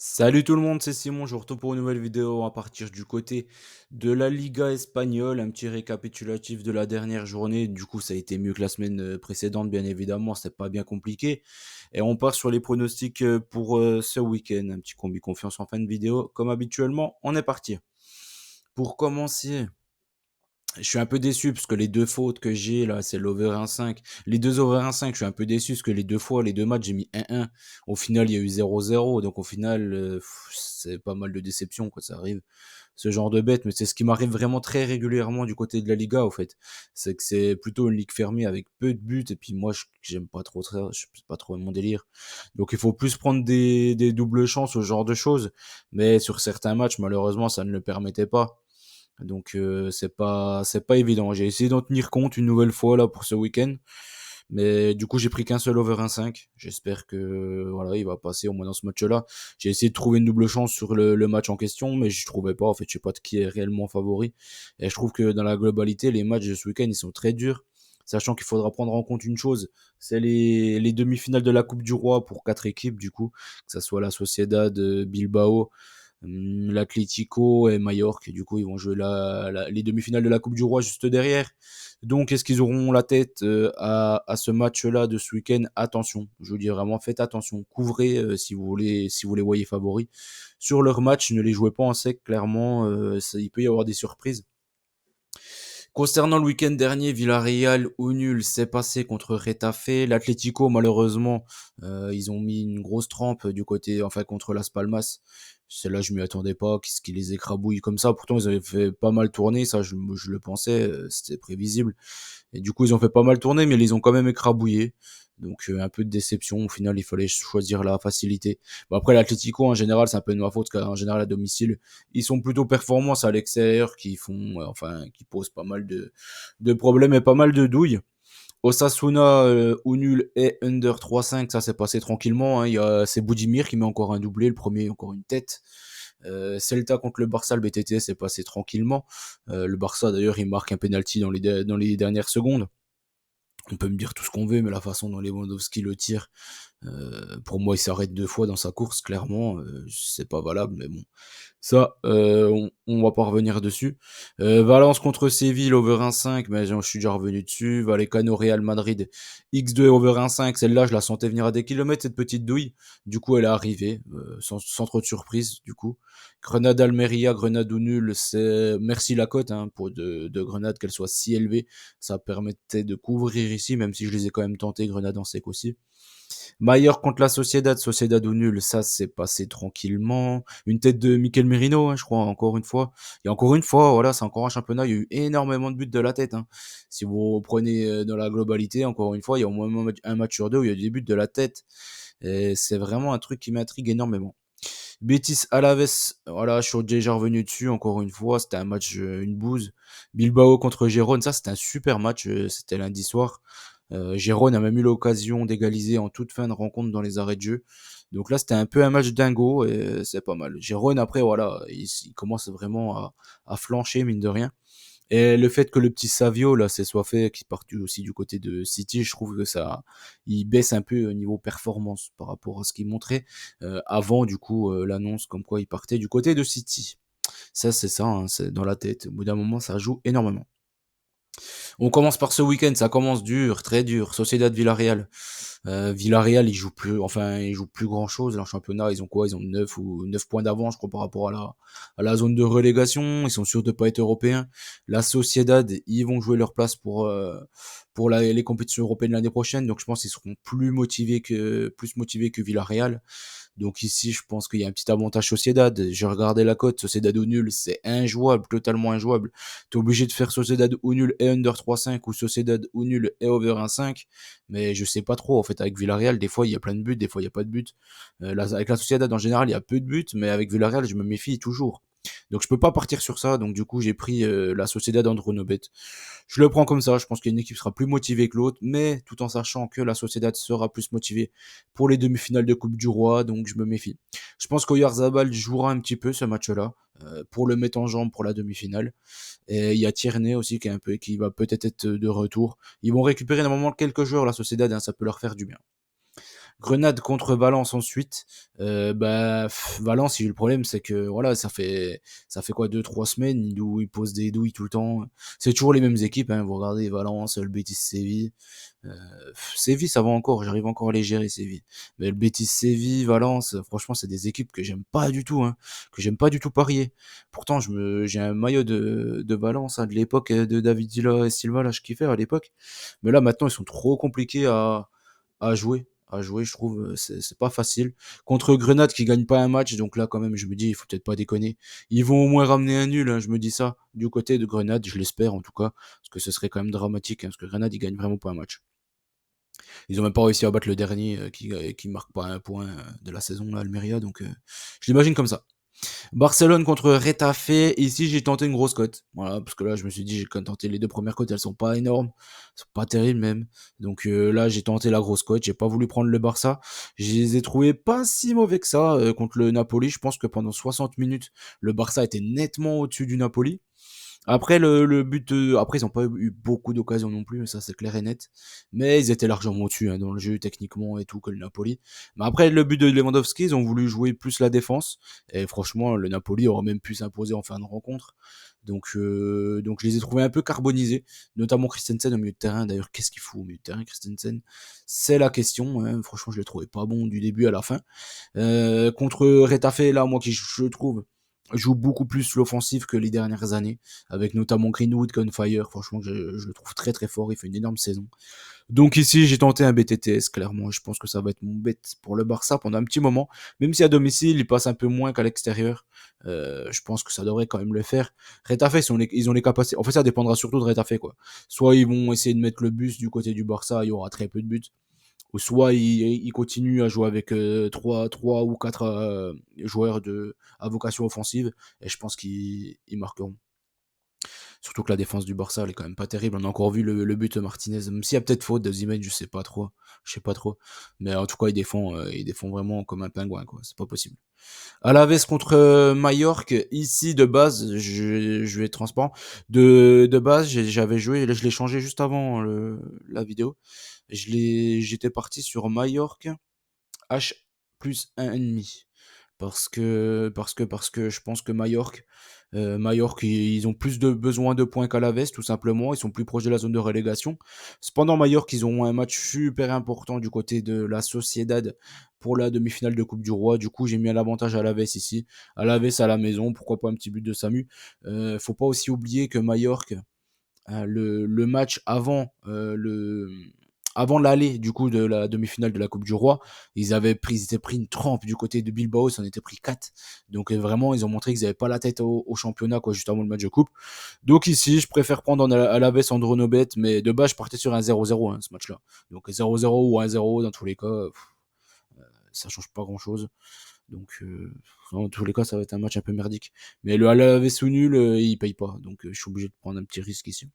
Salut tout le monde, c'est Simon, je vous retrouve pour une nouvelle vidéo à partir du côté de la Liga espagnole, un petit récapitulatif de la dernière journée. Du coup, ça a été mieux que la semaine précédente, bien évidemment, c'est pas bien compliqué. Et on part sur les pronostics pour ce week-end, un petit combi confiance en fin de vidéo. Comme habituellement, on est parti. Pour commencer, je suis un peu déçu parce que les deux fautes que j'ai là, c'est l'over 1,5. Les deux over 1,5, je suis un peu déçu parce que les deux fois, les deux matchs, j'ai mis 1-1. Au final, il y a eu 0-0. Donc au final, c'est pas mal de déception, quoi. Ça arrive, ce genre de bête. Mais c'est ce qui m'arrive vraiment très régulièrement du côté de la Liga, au fait. C'est que c'est plutôt une ligue fermée avec peu de buts. Et puis moi, j'aime pas trop ça. Je sais pas trop mon délire. Donc il faut plus prendre des doubles chances, ce genre de choses. Mais sur certains matchs, malheureusement, ça ne le permettait pas. Donc c'est pas évident. J'ai essayé d'en tenir compte une nouvelle fois là pour ce week-end, mais du coup j'ai pris qu'un seul over 1,5. J'espère que voilà il va passer au moins dans ce match-là. J'ai essayé de trouver une double chance sur le match en question, mais je trouvais pas. En fait, je sais pas de qui est réellement favori. Et je trouve que dans la globalité, les matchs de ce week-end ils sont très durs. Sachant qu'il faudra prendre en compte une chose, c'est les demi-finales de la Coupe du Roi pour quatre équipes, du coup, que ça soit la Sociedad, Bilbao, l'Atlético et Mallorca. Et du coup, ils vont jouer les demi-finales de la Coupe du Roi juste derrière. Donc, est-ce qu'ils auront la tête à ce match-là de ce week-end? Attention, je vous dis vraiment, faites attention. Couvrez si vous les voyez favoris. Sur leur match, ne les jouez pas en sec, clairement. Il peut y avoir des surprises. Concernant le week-end dernier, Villarreal au nul s'est passé contre Retafe. L'Atlético, malheureusement, ils ont mis une grosse trempe du côté, enfin contre Las Palmas. Celle-là, je m'y attendais pas, qu'est-ce qui les écrabouille comme ça. Pourtant, ils avaient fait pas mal tourner, ça, je le pensais, c'était prévisible. Et du coup, ils ont fait pas mal tourner, mais ils les ont quand même écrabouillés. Donc, un peu de déception. Au final, il fallait choisir la facilité. Bon, après, l'Atlético, en général, c'est un peu de ma faute, car en général, à domicile, ils sont plutôt performants à l'extérieur, qui font, enfin, qui posent pas mal de problèmes et pas mal de douilles. Osasuna ou nul et under 3,5, ça s'est passé tranquillement. Hein. C'est Boudimir qui met encore un doublé, le premier encore une tête. Celta contre le Barça, le BTT s'est passé tranquillement. Le Barça d'ailleurs il marque un penalty dans les dernières secondes. On peut me dire tout ce qu'on veut, mais la façon dont Lewandowski le tire, pour moi il s'arrête deux fois dans sa course, clairement, c'est pas valable, mais bon. Ça, on va pas revenir dessus. Valence contre Séville, over 1,5, mais je suis déjà revenu dessus. Vallecano, Real Madrid, X2 over 1,5. Celle-là, je la sentais venir à des kilomètres, cette petite douille. Du coup, elle est arrivée, sans trop de surprise, du coup. Grenade, Almeria, Grenade ou nul, c'est merci la cote hein, pour de Grenade qu'elle soit si élevée. Ça permettait de couvrir ici, même si je les ai quand même tentés, Grenade en sec aussi. Maillard contre la Sociedad, Sociedad ou nul, ça s'est passé tranquillement. Une tête de Mikel Merino, hein, je crois, encore une fois. Et encore une fois, voilà, c'est encore un championnat, il y a eu énormément de buts de la tête. Hein. Si vous prenez dans la globalité, encore une fois, il y a au moins un match sur deux où il y a des buts de la tête. Et c'est vraiment un truc qui m'intrigue énormément. Betis Alaves, voilà, je suis déjà revenu dessus encore une fois, c'était un match, une bouse. Bilbao contre Gérone, ça c'était un super match, c'était lundi soir. Gérone a même eu l'occasion d'égaliser en toute fin de rencontre dans les arrêts de jeu. Donc là, c'était un peu un match dingo et c'est pas mal. Gérone, après, voilà, il commence vraiment à flancher, mine de rien. Et le fait que le petit Savio, là, c'est soit fait, qui part aussi du côté de City, je trouve que ça, il baisse un peu au niveau performance par rapport à ce qu'il montrait avant, du coup, l'annonce comme quoi il partait du côté de City. Ça, c'est ça, hein, c'est dans la tête. Au bout d'un moment, ça joue énormément. On commence par ce week-end, ça commence dur, très dur. Sociedad Villarreal. Villarreal, ils jouent plus grand chose dans le championnat. Ils ont quoi? Ils ont 9 points d'avance, je crois, par rapport à la zone de relégation. Ils sont sûrs de pas être européens. La Sociedad, ils vont jouer leur place pour les compétitions européennes l'année prochaine. Donc, je pense qu'ils seront plus motivés que Villarreal. Donc ici, je pense qu'il y a un petit avantage Sociedad. J'ai regardé la cote, Sociedad au nul, c'est injouable, totalement injouable. T'es obligé de faire Sociedad au nul et under 3,5 ou Sociedad au nul et over 1,5. Mais je sais pas trop, en fait, avec Villarreal, des fois il y a plein de buts, des fois il y a pas de buts. Avec la Sociedad, en général, il y a peu de buts, mais avec Villarreal, je me méfie toujours. Donc je peux pas partir sur ça, donc du coup j'ai pris la Sociedad Andronobet. Je le prends comme ça, je pense qu'une équipe sera plus motivée que l'autre, mais tout en sachant que la Sociedad sera plus motivée pour les demi-finales de Coupe du Roi, donc je me méfie. Je pense qu'Oyarzabal jouera un petit peu ce match-là, pour le mettre en jambe pour la demi-finale. Et il y a Tierney aussi qui va peut-être être de retour. Ils vont récupérer normalement quelques joueurs, la Sociedad, hein, ça peut leur faire du bien. Grenade contre Valence ensuite. Valence, il le problème, c'est que voilà, ça fait quoi, 2 3 semaines où ils posent des douilles tout le temps. C'est toujours les mêmes équipes, hein. Vous regardez Valence, le Betis Séville. Euh, Séville, ça va encore, j'arrive encore à les gérer, Séville. Mais le Betis Séville, Valence, franchement, c'est des équipes que j'aime pas du tout, hein, que j'aime pas du tout parier. Pourtant, j'ai un maillot de Valence, hein, de l'époque de David Villa et Silva, là, je kiffais à l'époque. Mais là, maintenant, ils sont trop compliqués à jouer. À jouer, je trouve, c'est pas facile. Contre Grenade qui gagne pas un match, donc là, quand même, je me dis, il faut peut-être pas déconner. Ils vont au moins ramener un nul, hein, je me dis ça. Du côté de Grenade, je l'espère en tout cas, parce que ce serait quand même dramatique, hein, parce que Grenade, ils gagnent vraiment pas un match. Ils ont même pas réussi à battre le dernier qui marque pas un point de la saison, là, Almeria, donc je l'imagine comme ça. Barcelone contre Retafe. Ici, j'ai tenté une grosse cote. Voilà, parce que là, je me suis dit, j'ai quand même tenté les 2 premières cotes, elles sont pas énormes, elles sont pas terribles même. Donc là, j'ai tenté la grosse cote. J'ai pas voulu prendre le Barça. Je les ai trouvés pas si mauvais que ça contre le Napoli. Je pense que pendant 60 minutes, le Barça était nettement au-dessus du Napoli. Après, le but, après, ils n'ont pas eu beaucoup d'occasions non plus, ça c'est clair et net. Mais ils étaient largement au-dessus hein, dans le jeu, techniquement et tout, que le Napoli. Mais après, le but de Lewandowski, ils ont voulu jouer plus la défense. Et franchement, le Napoli aurait même pu s'imposer en fin de rencontre. Donc je les ai trouvés un peu carbonisés, notamment Christensen au milieu de terrain. D'ailleurs, qu'est-ce qu'il fout au milieu de terrain, Christensen? C'est la question. Hein. Franchement, je l'ai trouvé pas bon du début à la fin. Contre Retafe, là, moi qui je trouve joue beaucoup plus l'offensive que les dernières années, avec notamment Greenwood, Gunfire. Franchement, je le trouve très très fort. Il fait une énorme saison. Donc ici, j'ai tenté un BTTS, clairement. Je pense que ça va être mon bet pour le Barça pendant un petit moment. Même si à domicile, il passe un peu moins qu'à l'extérieur. Je pense que ça devrait quand même le faire. Retafe, ils ont les capacités. En fait, ça dépendra surtout de Retafe, quoi. Soit ils vont essayer de mettre le bus du côté du Barça, il y aura très peu de buts ou soit il continue à jouer avec 3 ou 4 joueurs à vocation offensive, et je pense qu'ils marqueront. Surtout que la défense du Barça, elle est quand même pas terrible. On a encore vu le but de Martinez, même s'il y a peut-être faute de Zimane, je sais pas trop. Je sais pas trop. Mais en tout cas, il défend vraiment comme un pingouin, quoi. C'est pas possible. Alaves contre Mallorca, ici de base, je vais être transparent. De base, j'avais joué, là je l'ai changé juste avant la vidéo. J'étais parti sur Mallorca H plus 1,5. Parce que je pense que Mallorca, ils ont plus de besoin de points qu'Alaves, tout simplement. Ils sont plus proches de la zone de relégation. Cependant, Mallorca, ils ont un match super important du côté de la Sociedad pour la demi-finale de Coupe du Roi. Du coup, j'ai mis un avantage à Alaves ici. Alaves à la maison, pourquoi pas un petit but de Samu. Faut pas aussi oublier que Mallorca, le match avant l'aller du coup de la demi-finale de la Coupe du Roi, ils étaient pris une trempe du côté de Bilbao, ça en était pris 4. Donc vraiment, ils ont montré qu'ils n'avaient pas la tête au championnat quoi, juste avant le match de coupe. Donc ici, je préfère prendre à la baisse Andronobet, mais de base, je partais sur un 0-0 hein, ce match-là. Donc 0-0 ou 1-0 dans tous les cas, ça change pas grand-chose. Donc dans tous les cas, ça va être un match un peu merdique. Mais le Alaves ou nul, il paye pas. Donc je suis obligé de prendre un petit risque ici.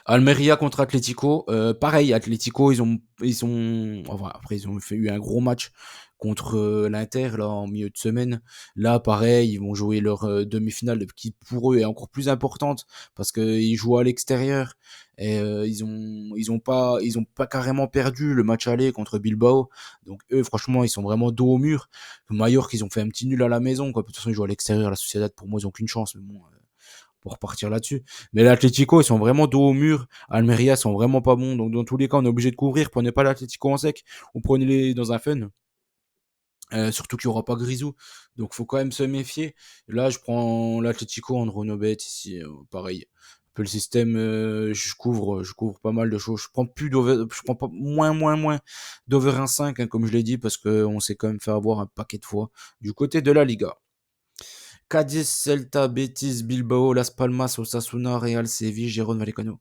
Almeria contre Atlético, pareil, Atlético, enfin, après ils ont eu un gros match contre l'Inter là en milieu de semaine. Là, pareil, ils vont jouer leur demi-finale qui pour eux est encore plus importante parce qu'ils jouent à l'extérieur et ils ont pas carrément perdu le match aller contre Bilbao. Donc eux, franchement, ils sont vraiment dos au mur. Mallorca, ils ont fait un petit nul à la maison quoi. De toute façon, ils jouent à l'extérieur. La Sociedad, pour moi, ils ont qu'une chance. Mais bon, pour repartir là-dessus. Mais l'Atlético, ils sont vraiment dos au mur. Almeria sont vraiment pas bons. Donc, dans tous les cas, on est obligé de couvrir. Prenez pas l'Atlético en sec ou prenez-les dans un fun. Surtout qu'il n'y aura pas Grisou. Donc, faut quand même se méfier. Là, je prends l'Atlético en Ronobet ici. Pareil. Un peu le système, je couvre pas mal de choses. Je prends pas moins d'over 1,5, hein, comme je l'ai dit, parce qu'on s'est quand même fait avoir un paquet de fois du côté de la Liga. Cadiz, Celta, Betis, Bilbao, Las Palmas, Osasuna, Real, Sevilla, Gérone, Vallecano.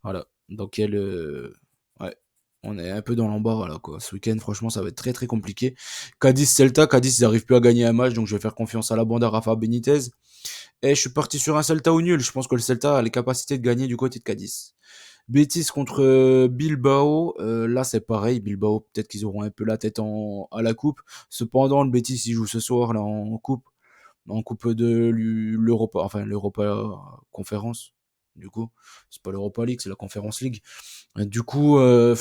Voilà. Donc ouais, on est un peu dans l'embarras là quoi. Ce week-end, franchement, ça va être très très compliqué. Cadiz, Celta, Cadiz, ils n'arrivent plus à gagner un match, donc je vais faire confiance à la bande à Rafa Benitez. Et je suis parti sur un Celta ou nul. Je pense que le Celta a les capacités de gagner du côté de Cadiz. Betis contre Bilbao, là c'est pareil, Bilbao peut-être qu'ils auront un peu la tête à la coupe. Cependant, le Betis il joue ce soir là en coupe de l'Europa, enfin l'Europa Conférence, du coup. C'est pas l'Europa League, c'est la Conference League. Du coup, aïe,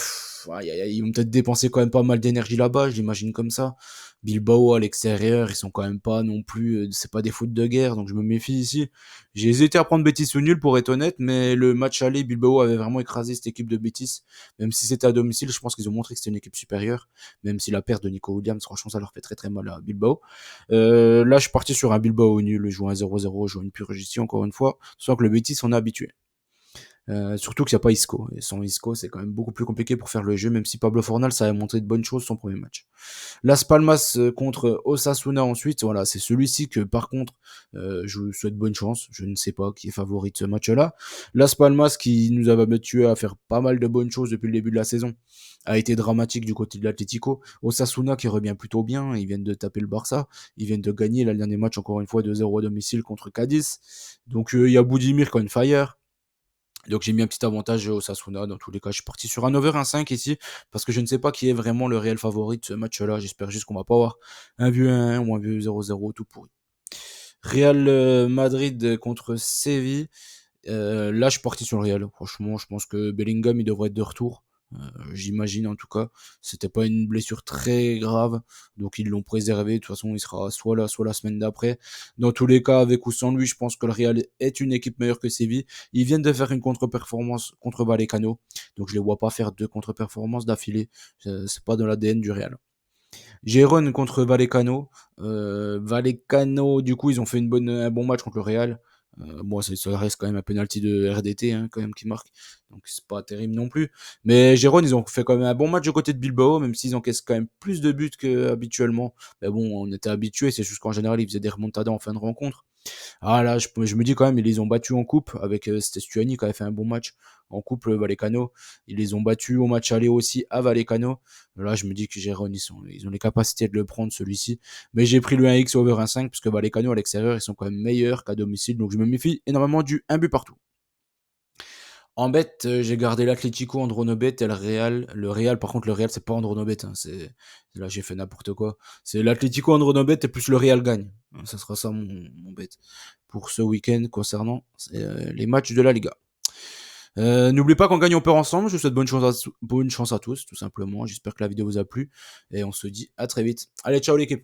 aïe, aïe, ils vont peut-être dépenser quand même pas mal d'énergie là-bas, je l'imagine comme ça. Bilbao à l'extérieur, ils sont quand même pas non plus, c'est pas des foot de guerre, donc je me méfie ici. J'ai hésité à prendre Betis ou nul pour être honnête, mais le match aller, Bilbao avait vraiment écrasé cette équipe de Betis. Même si c'était à domicile, je pense qu'ils ont montré que c'était une équipe supérieure. Même si la perte de Nico Williams, franchement, ça leur fait très très mal à Bilbao. Là, je suis parti sur un Bilbao nul, je joue un 0-0, je joue une purge ici encore une fois. Sans que le Betis, on est habitué. Surtout qu'il n'y a pas Isco. Et sans Isco, c'est quand même beaucoup plus compliqué pour faire le jeu, même si Pablo Fornal, ça a montré de bonnes choses son premier match. Las Palmas contre Osasuna ensuite, voilà, c'est celui-ci que par contre, je vous souhaite bonne chance. Je ne sais pas qui est favori de ce match-là. Las Palmas qui nous avait habitués à faire pas mal de bonnes choses depuis le début de la saison, a été dramatique du côté de l'Atlético. Osasuna qui revient plutôt bien, ils viennent de taper le Barça, ils viennent de gagner le dernier match encore une fois 2-0 à domicile contre Cadiz. Donc il y a Boudimir qui a une fire. Donc j'ai mis un petit avantage au Sasuna. Dans tous les cas, je suis parti sur un over 1,5 ici, parce que je ne sais pas qui est vraiment le réel favori de ce match-là. J'espère juste qu'on va pas avoir un vieux 1-1 ou un vieux 0-0 tout pourri. Real Madrid contre Séville. Là, je suis parti sur le Real. Franchement, je pense que Bellingham, il devrait être de retour. J'imagine en tout cas. C'était pas une blessure très grave, donc ils l'ont préservé. De toute façon, il sera soit là, soit la semaine d'après. Dans tous les cas, avec ou sans lui, je pense que le Real est une équipe meilleure que Séville. Ils viennent de faire une contre-performance contre Vallecano, donc je les vois pas faire deux contre-performances d'affilée. C'est pas dans l'ADN du Real. Gérone contre Vallecano. Vallecano, du coup, ils ont fait un bon match contre le Real. Bon, ça reste quand même un penalty de RDT hein, quand même qui marque, donc c'est pas terrible non plus. Mais Gérone, ils ont fait quand même un bon match du côté de Bilbao, même s'ils encaissent quand même plus de buts qu'habituellement. Mais bon, on était habitués, c'est juste qu'en général, ils faisaient des remontadas en fin de rencontre. Ah là, je me dis quand même, ils les ont battus en coupe avec c'était Stuani qui avait fait un bon match en coupe, Vallecano. Ils les ont battus au match aller aussi à Vallecano. Là, je me dis que Gérone, ils ont les capacités de le prendre celui-ci. Mais j'ai pris le 1x over 1,5 parce que Vallecano à l'extérieur, ils sont quand même meilleurs qu'à domicile. Donc je me méfie énormément du 1 but partout. En bête, j'ai gardé l'Atlético Andronobet et le Real. Le Real, par contre, le Real, c'est pas Andronobet. Hein, là, j'ai fait n'importe quoi. C'est l'Atlético Andronobet et plus le Real gagne. Ça sera ça mon bet pour ce week-end concernant les matchs de la Liga. N'oubliez pas qu'on gagne, on perd ensemble. Je vous souhaite bonne chance à tous, tout simplement. J'espère que la vidéo vous a plu et on se dit à très vite. Allez, ciao l'équipe.